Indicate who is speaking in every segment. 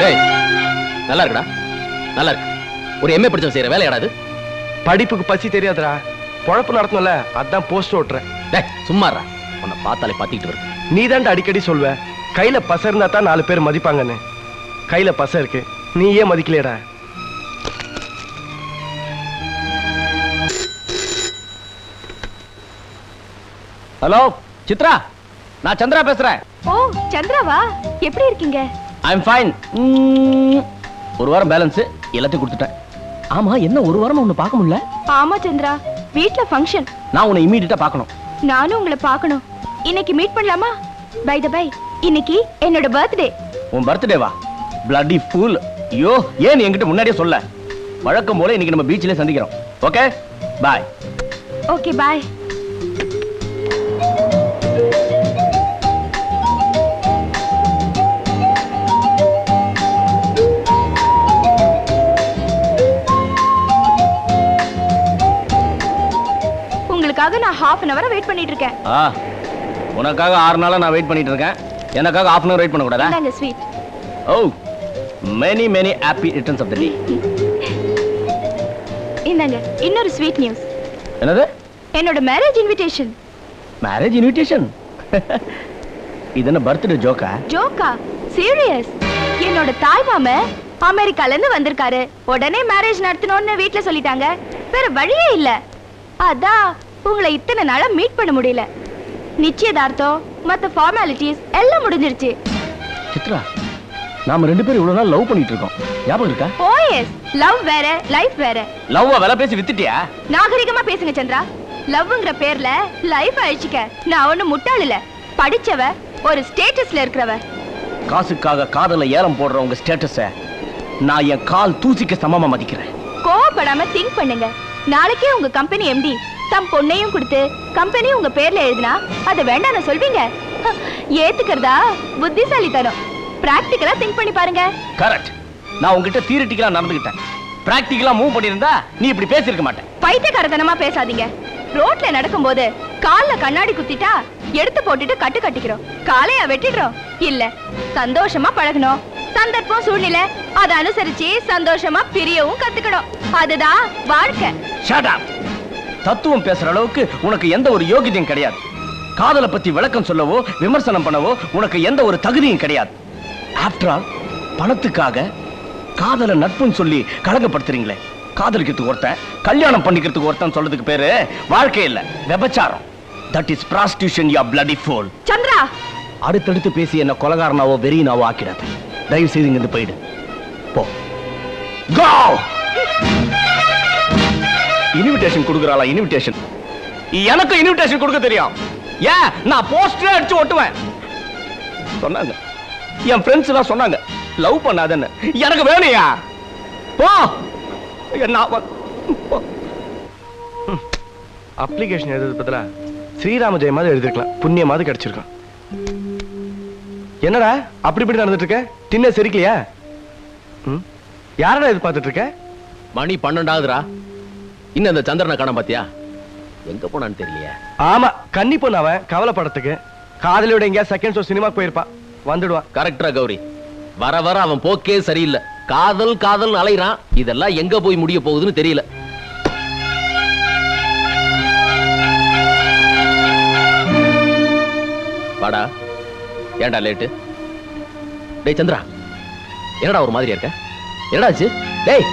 Speaker 1: டேய் நல்லா இருக்குடா, நல்லா இருக்கு. ஒரு எம்ஏ படிச்சவன் செய்யற வேலை யாராது?
Speaker 2: படிப்புக்கு பசி தெரியாதுடா, பொழப்பு நடத்தணும்ல, அதான் போஸ்ட் ஓட்டுறேன்.
Speaker 1: டேய் சும்மாறா, உன்னை பார்த்தாலே பாத்திக்கிட்டு வருது.
Speaker 2: நீ தான்டா அடிக்கடி சொல்வ கையில பச இருந்தா தான் 4 பேர் மதிப்பாங்கன்னு. கையில பச இருக்கு, நீ ஏன் மதிக்கலையடா?
Speaker 1: ஹலோ சித்ரா, நான் சந்திரா பேசுறேன்.
Speaker 3: ஓ சந்திராவா, எப்படி இருக்கீங்க?
Speaker 1: I am fine. ஒரு வாரம் பேலன்ஸ் எல்லாத்தையும் கொடுத்துட்டேன். ஆமா, என்ன ஒரு வாரம் உன்னை பார்க்க முடியல?
Speaker 3: ஆமா சந்திரா, வீட்ல ஃபங்க்ஷன்.
Speaker 1: நான் உன்னை இமீடியட்டா பார்க்கணும்.
Speaker 3: நானும் உங்களை பார்க்கணும். இன்னைக்கு மீட் பண்ணலாமா? பை த பை, இன்னைக்கு என்னோட பர்த்டே.
Speaker 1: உன் பர்த்டேவா? Bloody pool. ஐயோ, ஏன் நீ என்கிட்ட முன்னாடியே சொல்ல? வழக்கம் போல இன்னைக்கு நம்ம பீச்சிலே சந்திக்கிறோம். Okay bye.
Speaker 3: Okay bye. உங்களுக்காக நான் half an hour வெயிட் பண்ணிட்டு இருக்கேன்.
Speaker 1: உனக்காக 6 நாளா நான் வெயிட் பண்ணிட்டு இருக்கேன். எனக்காக half an hour வெயிட் பண்ண கூடாதா?
Speaker 3: இந்தாங்க sweet.
Speaker 1: O, many many happy returns of the day.
Speaker 3: இந்தாங்க இன்னொரு ஸ்வீட் நியூஸ்.
Speaker 1: என்னது?
Speaker 3: என்னோட மேரேஜ் இன்விடேஷன்.
Speaker 1: Marriage invitation? இது என்ன பர்த்டே ஜோக்கா?
Speaker 3: ஜோக்கா? சீரியஸ். என்னோட தாய் மாமா அமெரிக்கால இருந்து வந்திருக்காரு. உடனே மேரேஜ் நடத்தணும்னு வீட்ல சொல்லிட்டாங்க. வேற வழியே இல்ல. அதான் உங்களை இத்தனை நாளா மீட் பண்ண முடியல. நிச்சயதார்த்தம் மத்த ஃபார்மாலிட்டிஸ் எல்லாம் முடிஞ்சிருச்சு.
Speaker 1: சித்ரா, நாம 2 பேரும் இவ்வளவு நாள் லவ் பண்ணிட்டு இருக்கோம். ஞாபகம் இருக்கா?
Speaker 3: ஓ எஸ், லவ் வேற லைஃப் வேற.
Speaker 1: லவ்வ வேலை பேசி வித்துட்டியா?
Speaker 3: நாகரிகமா பேசுங்க சந்திரா. லவ்ங்கற பேர்ல லைஃப் அழிச்சிக்க நான் ஒண்ணு முட்டாள் இல்ல. படிச்சவ, ஒரு ஸ்டேட்டஸ்ல இருக்கறவ.
Speaker 1: காசுக்காக காதல ஏலம் போடுற உங்க ஸ்டேட்டஸ நான் என் கால் தூசிக்கு சமமா மதிக்கிறேன்.
Speaker 3: கோவப்படாம திங்க் பண்ணுங்க. நாளைக்கே உங்க கம்பெனி எம்டி தம் பொண்ணையும் கொடுத்து கம்பெனி உங்க பேர்ல எழுதினா அதை வேண்டாம் சொல்வீங்க? ஏத்துக்கிறதா புத்திசாலித்தனம். பிராக்டிகலா திங்க் பண்ணி பாருங்க.
Speaker 1: கரெக்ட். நான் உங்ககிட்ட தியரிட்டிக்கலா நடந்துக்கிட்டேன். பிராக்டிகலா மூவ் பண்ணிருந்தா நீ இப்படி பேசிருக்க மாட்டேன்.
Speaker 3: பைத்தியக்காரத்தனமா பேசாதீங்க. ரோட்ல நடக்கும்போது கால்ல கண்ணாடி குத்திட்டா எடுத்து போட்டுட்டு கட்டு கட்டிக்கிறோம். காலைய வெட்டிடுறோம் இல்ல. சந்தோஷமா பழகணும். சந்தர்ப்பம் சூழ்நிலை அதை அனுசரிச்சு சந்தோஷமா பிரியவும் கத்துக்கணும். அதுதான் வாழ்க்கை.
Speaker 1: Shut up. தத்துவம் பேசுற அளவுக்கு உனக்கு எந்த ஒரு யோகியதையும் கிடையாது. காதலை பத்தி விளக்கம் சொல்லவோ விமர்சனம் பண்ணவோ உனக்கு எந்த ஒரு தகுதியும் கிடையாது. ஆஃப்டர் ஆல், பணத்துக்காக காதலை நட்புன்னு சொல்லி கலங்கப்படுத்துறீங்களே. காதலிக்கிறதுக்கு ஒருத்தன், கல்யாணம் பண்ணிக்கிறதுக்கு ஒருத்தன் சொல்றதுக்கு பேரு வாழ்க்கை இல்ல, விபச்சாரம். That is prostitution, you bloody fool.
Speaker 3: Chandra,
Speaker 1: அடுத்தடுத்து பேசி என்ன கொலகாரனாவோ வெறியனாவோ ஆக்கிடாத. தயவு செய்து இங்க இருந்து போயிடு. போ. Go! இன்விடேஷன் கொடுக்கறாளா? இன்விடேஷன்? எனக்கு இன்விடேஷன் கொடுக்க தெரியும். ஏன் நான் போஸ்டர் அடிச்சு ஒட்டுவேன். சொன்னாங்க என் ஃப்ரெண்ட்ஸ் எல்லாம் சொன்னாங்க லவ் பண்ணாதன்னு. எனக்கு வேணையா? போ. என்ன
Speaker 2: அப்ளிகேஷன் எழுதுறது பதிலா ஸ்ரீராம ஜெயமாவது எழுதிருக்கலாம். புண்ணியமாவது கிடைச்சிருக்கான். என்னடா அப்படி இப்படி நடந்துட்டு இருக்க? தின்ன சரிக்கலையா? யாரடா எதிர்பார்த்துட்டு இருக்க?
Speaker 1: மணி 12 இன்னும் அந்த சந்திரனை காண பாத்தியா? எங்க போனான்னு தெரியலையா?
Speaker 2: ஆமா, கன்னி பொண்ணு அவன். கவலைப்படத்துக்கு காதலியோட எங்கேயா செகண்ட் ஷோ சினிமா போயிருப்பான். வந்துடுவான்.
Speaker 1: கரெக்டா கௌரி. வர வர அவன் போக்கே சரியில்லை. காதல் காதல் அலைறான். இதெல்லாம் எங்க போய் முடிய போகுதுன்னு தெரியல. வாடா. ஏன்டா லேட்டு? டேய் சந்திரா, என்னடா ஒரு மாதிரியா இருக்க? என்னடாச்சு? டேய்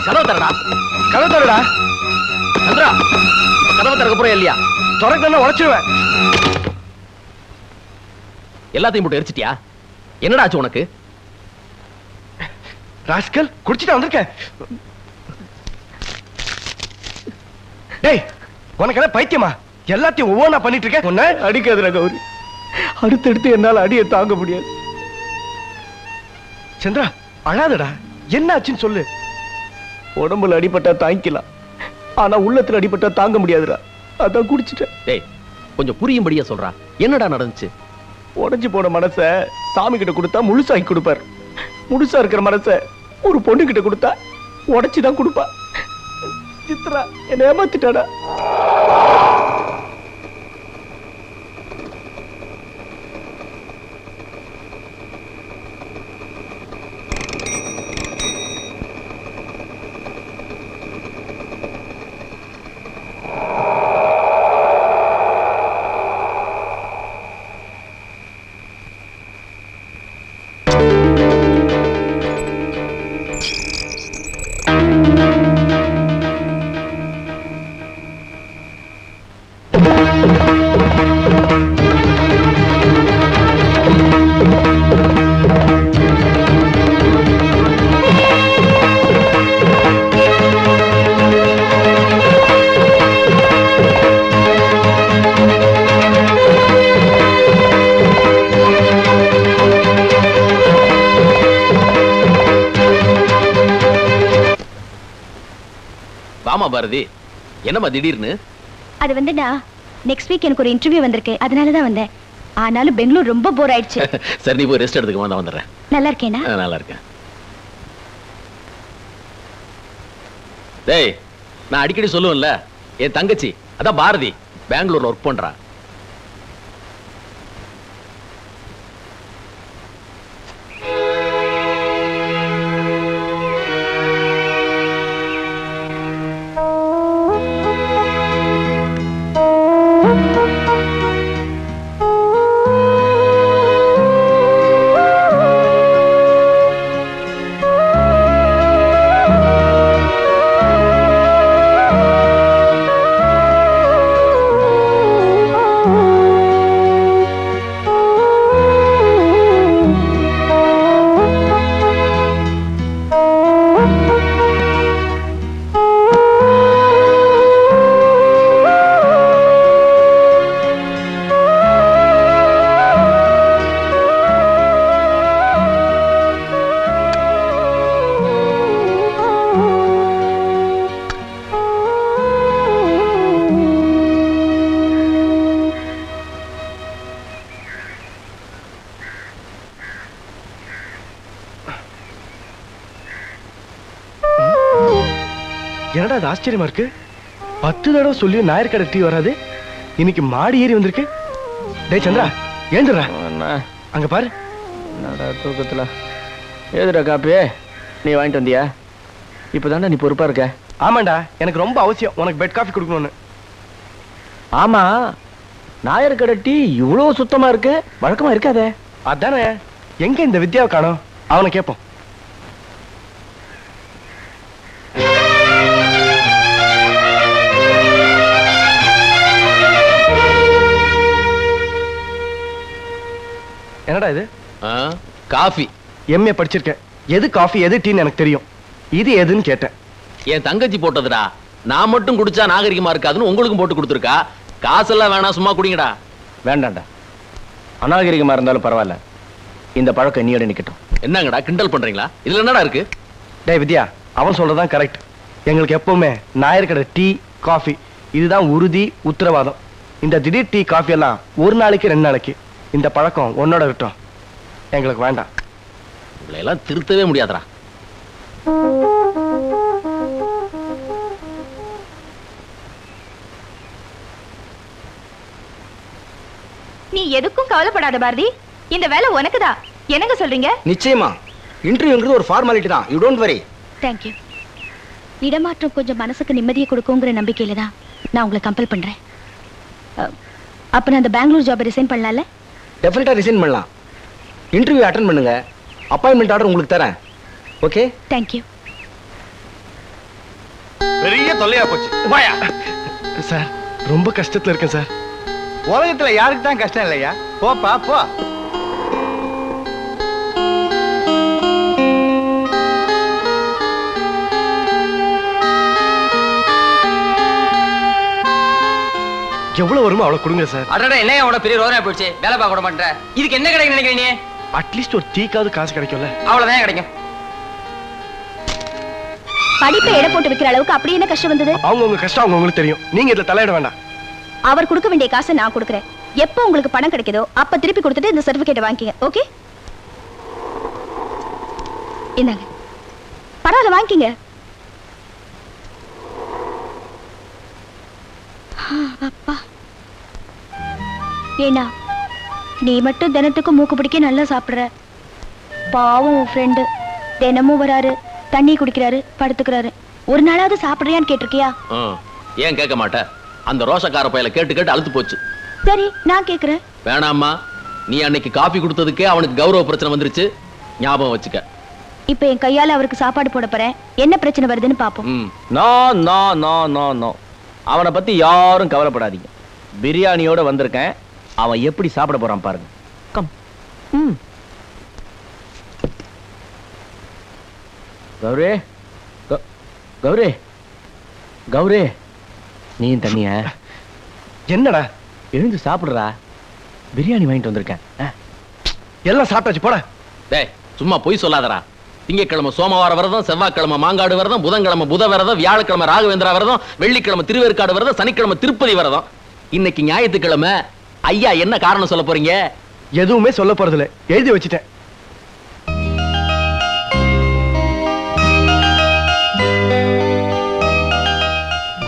Speaker 4: கதவை தரடா.
Speaker 2: கதவை தரடா.
Speaker 4: சந்திரா, கதவை திறக்க போறே இல்லையா?
Speaker 2: திறக்கலன்னா உடைச்சிருவேன்.
Speaker 4: எல்லாத்தையும் போட்டு எரிச்சிட்டியா? என்னடா ஆச்சு உனக்கு?
Speaker 2: ராஸ்கல், குடிச்சிட்டு வந்திருக்கேன். டேய், உனக்கு என்ன பைத்தியமா? எல்லாத்தையும் ஒவ்வொன்றா பண்ணிட்டு இருக்கேன். உன்னை
Speaker 1: அடிக்காதுடா கௌரி. அடுத்தடுத்து என்னால அடியை தாங்க முடியாது.
Speaker 2: சந்திரா, அழாதடா. என்ன ஆச்சுன்னு சொல்லு.
Speaker 1: உடம்புல அடிபட்டா தாங்கிக்கலாம், ஆனா உள்ளத்துல அடிபட்டா தாங்க முடியாதுடா. அதான் குடிச்சிட்டேன்.
Speaker 4: டேய், கொஞ்சம் புரியும்படியா சொல்றா. என்னடா நடந்துச்சு?
Speaker 1: உடைஞ்சு போன மனச சாமி கிட்ட கொடுத்தா முழுசாக்கி கொடுப்பார். முழுசா இருக்கிற மனச ஒரு பொண்ணு கிட்ட கொடுத்தா உடைச்சுதான் கொடுப்பா. சித்ரா என்ன ஏமாத்திட்டாடா.
Speaker 4: பாரதி, என்னம்மா திடீர்னு?
Speaker 3: அது வந்துடா, நெக்ஸ்ட் வீக் எனக்கு ஒரு இன்டர்வியூ வந்திருக்கு, அதனால தான் வந்தேன். ஆனாலும் பெங்களூர் ரொம்ப போர் ஆயிடுச்சு.
Speaker 4: சரி, நீ போய் ரெஸ்ட் எடுத்துக்க. நான் வந்துடுறேன்.
Speaker 3: நல்லா இருக்கேனா?
Speaker 4: நல்லா இருக்கேன். டேய், நான் அடிக்கடி சொல்லுவேன்ல, என் தங்கச்சி அதான் பாரதி பெங்களூர்ல ஒர்க் பண்றா.
Speaker 2: என்னடா அது ஆச்சரியமா இருக்கு. 10 தடவை சொல்லி நாயர் கடை டீ வராது, இன்னைக்கு மாடி ஏறி வந்திருக்கு. டேய் சந்திரா, ஏந்துடுறா. அங்க பாரு.
Speaker 1: என்னடா தூக்கத்துல ஏதுடா காப்பி? நீ வாங்கிட்டு வந்தியா? இப்பதான்டா நீ பொறுப்பா இருக்க.
Speaker 2: ஆமாண்டா, எனக்கு ரொம்ப அவசியம் உனக்கு பெட் காஃபி கொடுக்கணும்னு.
Speaker 1: ஆமா, நாயர் கடை டீ இவ்வளவு சுத்தமா இருக்கு, வழக்கமா இருக்காதே.
Speaker 2: அதானே, எங்க இந்த வித்யாவை காணோம்? அவனை கேட்போம். என்னடா இது?
Speaker 4: காஃபி.
Speaker 2: எம்ஏ படிச்சிருக்கேன், எது காஃபி எது டீன்னு எனக்கு தெரியும். இது எதுன்னு கேட்டேன்.
Speaker 4: என் தங்கச்சி போட்டதுடா. நான் மட்டும் குடிச்சா நாகரிகமா இருக்காதுன்னு உங்களுக்கும் போட்டு கொடுத்துருக்கா. காசெல்லாம் வேணாம், சும்மா குடிங்கடா.
Speaker 1: வேண்டாம்டா, அநாகரிகமா இருந்தாலும் பரவாயில்ல, இந்த பழக்கம் நீயோட நிக்கட்டும்.
Speaker 4: என்னங்கடா கிண்டல் பண்றீங்களா? இதுல என்னடா இருக்கு?
Speaker 2: டேய் வித்யா, அவன் சொல்றதான் கரெக்ட். எங்களுக்கு எப்பவுமே நாயர் கடை டீ காஃபி இதுதான் உறுதி, உத்தரவாதம். இந்த திடீர் டீ காஃபி எல்லாம் ஒரு நாளைக்கு 2 நாளைக்கு. இந்த பழக்கம் உன்னோட விட்டோம், எங்களுக்கு வேண்டாம்.
Speaker 4: இவளை எல்லாம் திருத்தவே முடியாதுடா.
Speaker 3: நீ எதுக்கும் கவலைப்படாத பாரதி, இந்த வேலை உனக்குதான். என்னங்க சொல்றீங்க?
Speaker 5: நிச்சயமா, இன்டர்வியூங்கிறது ஒரு ஃபார்மாலிட்டி தான். You don't worry.
Speaker 3: தேங்க்யூ. இடமாற்றம் கொஞ்சம் மனசுக்கு நிம்மதியை கொடுக்குங்கிற நம்பிக்கையில தான் நான் உங்களை கம்பல் பண்றேன். அப்ப நான் அந்த பெங்களூர் ஜாப் ரிசைன் பண்ணலாம்ல?
Speaker 5: டெஃபினட்டா ரிசைன் பண்ணலாம். இன்டர்வியூ அட்டெண்ட் பண்ணுங்க, அப்பாயின்மெண்ட் ஆர்டர் உங்களுக்கு தரேன். ஓகே?
Speaker 3: தேங்க்யூ.
Speaker 6: பெரிய தொல்லையா போச்சு. வாயா.
Speaker 2: சார் ரொம்ப கஷ்டத்துல இருக்கேன் சார்.
Speaker 6: உலகத்துல யாருக்கு தான் கஷ்டம் இல்லையா? போப்பா போ.
Speaker 2: எவ்வளவு வருமோ அவ்வளவு கொடுங்க சார்.
Speaker 7: அடடா என்ன அவனோட பெரிய ரோதனை போயிடுச்சு. வேலை பார்க்க விட மாட்டேன். இதுக்கு என்ன கிடைக்கும் நினைக்கிறீங்க?
Speaker 2: அட்லீஸ்ட் ஒரு டீக்காவது காசு கிடைக்கும்ல.
Speaker 7: அவ்வளவுதான் கிடைக்கும்.
Speaker 3: படிப்பை எடை போட்டு வைக்கிற அளவுக்கு அப்படி என்ன கஷ்டம் வந்தது?
Speaker 2: அவங்க கஷ்டம் அவங்களுக்கு தெரியும். நீங்க இதுல தலையிட வேண்டாம்.
Speaker 3: அவர் கொடுக்க வேண்டிய காசை நான் கொடுக்குறேன். எப்போ உங்களுக்கு பணம் கிடைக்குதோ அப்ப திருப்பி கொடுத்துட்டு இந்த சர்டிபிகேட்டை வாங்கிக்கங்க. ஓகே? இந்தாங்க. பரவாயில்ல வாங்கிக்கங்க. அப்பா. ஏன்னா நீ மட்டும் தினத்துக்கு மூக்கு பிடிக்க நல்லா சாப்பிடுற. பாவம் உன் ஃப்ரெண்டு தினமும் வராரு, தண்ணி குடிக்கிறாரு, படுத்துக்கிறாரு. ஒரு நாளாவது சாப்பிடுறியான்னு கேட்டிருக்கியா?
Speaker 4: ஏன் கேட்க மாட்ட? அந்த ரோஷக்கார பையல கேட்டு கேட்டு அழுத்து போச்சு.
Speaker 3: சரி நான் கேக்குறேன்.
Speaker 4: வேணாம்மா, நீ அன்னைக்கு காபி கொடுத்ததுக்கே அவனுக்கு கௌரவ பிரச்சனை வந்துருச்சு. ஞாபகம் வச்சுக்க.
Speaker 3: இப்ப என் கையால அவருக்கு சாப்பாடு போட போறேன். என்ன பிரச்சனை வருதுன்னு பாப்போம்.
Speaker 1: No no no no no. அவனை பத்தி யாரும் கவலைப்படாதீங்க. பிரியாணியோட வந்திருக்கேன். அவன் எப்படி சாப்பிட போறான் பாருங்க. கம். கௌரே, கௌரே, கௌரே, நீ தண்ணிய
Speaker 2: என்னடா?
Speaker 1: எழுந்து சாப்பிடுறா. பிரியாணி வாங்கிட்டு வந்திருக்கேன்.
Speaker 2: எல்லாம் சாப்பிட்டாச்சு போட.
Speaker 4: டேய் சும்மா பொய் சொல்லாதடா. திங்கட்கிழமை சோமவார விரதம், செவ்வாய்க்கிழமை மாங்காடு விரதம், புதன்கிழமை புத விரதம், வியாழக்கிழமை ராகவேந்திரா விரதம், வெள்ளிக்கிழமை திருவேற்காடு விரதம், சனிக்கிழமை திருப்பதி விரதம். இன்னைக்கு ஞாயிற்றுக்கிழமை. ஐயா என்ன காரணம் சொல்ல போறீங்க?
Speaker 2: எதுவுமே சொல்ல போறதில்ல, எழுதி வச்சுட்டேன்.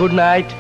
Speaker 2: Good night.